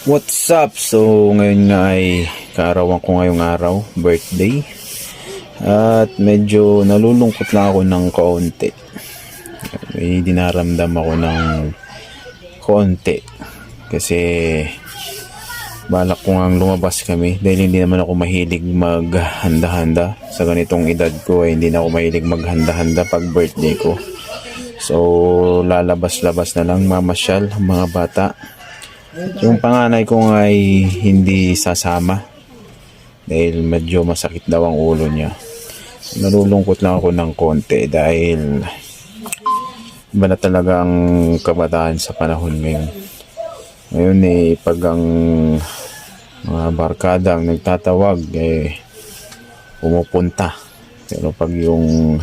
What's up? So ngayon nga ay kaarawan ko ngayong araw, birthday. At medyo nalulungkot lang ako ng kaunti. May dinaramdam ako ng kaunti. Kasi balak ko nga lumabas kami dahil hindi naman ako mahilig maghanda-handa. Sa ganitong edad ko ay hindi na ako mahilig maghanda-handa pag birthday ko. So lalabas-labas na lang, mamasyal ang mga bata. Yung panganay ko ay hindi sasama dahil medyo masakit daw ang ulo niya. Nalulungkot lang ako ng konti dahil iba na talaga ang kabataan sa panahon ngayon. Ngayon pag ang mga barkada ang nagtatawag pumupunta. Pero pag yung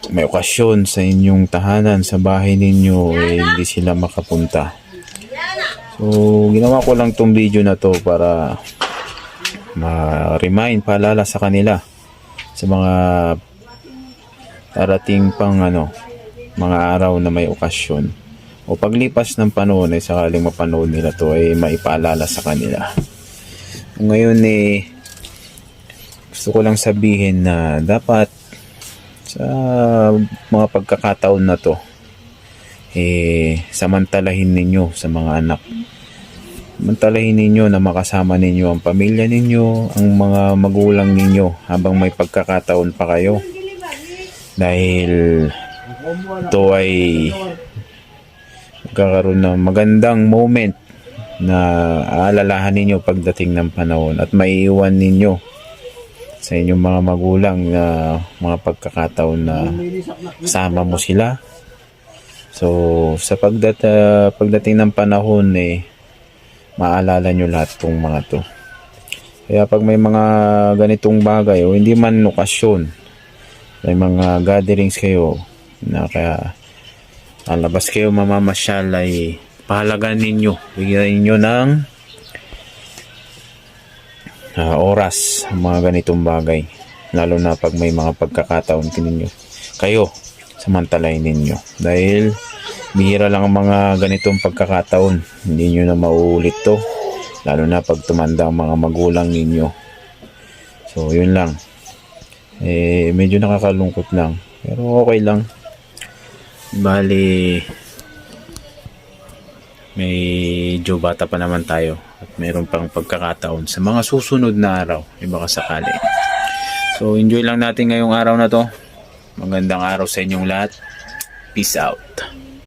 may okasyon sa inyong tahanan, sa bahay ninyo, hindi sila makapunta. So, ginawa ko lang tong video na to para ma-remind, paalala sa kanila sa mga darating pang mga araw na may okasyon. O paglipas ng panahon ay sakaling mapanood nila to ay maipaalala sa kanila. Ngayon gusto ko lang sabihin na dapat sa mga pagkakataon na to samantalahin ninyo sa mga anak. Samantalahin ninyo na makasama ninyo ang pamilya ninyo, ang mga magulang ninyo habang may pagkakataon pa kayo. Dahil ito ay magkakaroon ng magandang moment na aalalahan ninyo pagdating ng panahon at maiiwan ninyo sa inyong mga magulang na mga pagkakataon na kasama mo sila. So sa pagdating ng panahon maalala nyo lahat tong mga to. Kaya pag may mga ganitong bagay o hindi man okasyon, may mga gatherings kayo na kaya lalabas kayo, mamamasyal, ay pahalagan ninyo, bigyan ninyo ng oras mga ganitong bagay, lalo na pag may mga pagkakataon kayo samantalahin ninyo dahil bihira lang ang mga ganitong pagkakataon. Hindi nyo na mauulit to, lalo na pag tumanda ang mga magulang ninyo. So yun lang, medyo nakakalungkot lang pero okay lang. Bali medyo bata pa naman tayo at mayroon pang pagkakataon sa mga susunod na araw, baka sakali. So enjoy lang natin ngayong araw na to. Magandang araw sa inyong lahat. Peace out.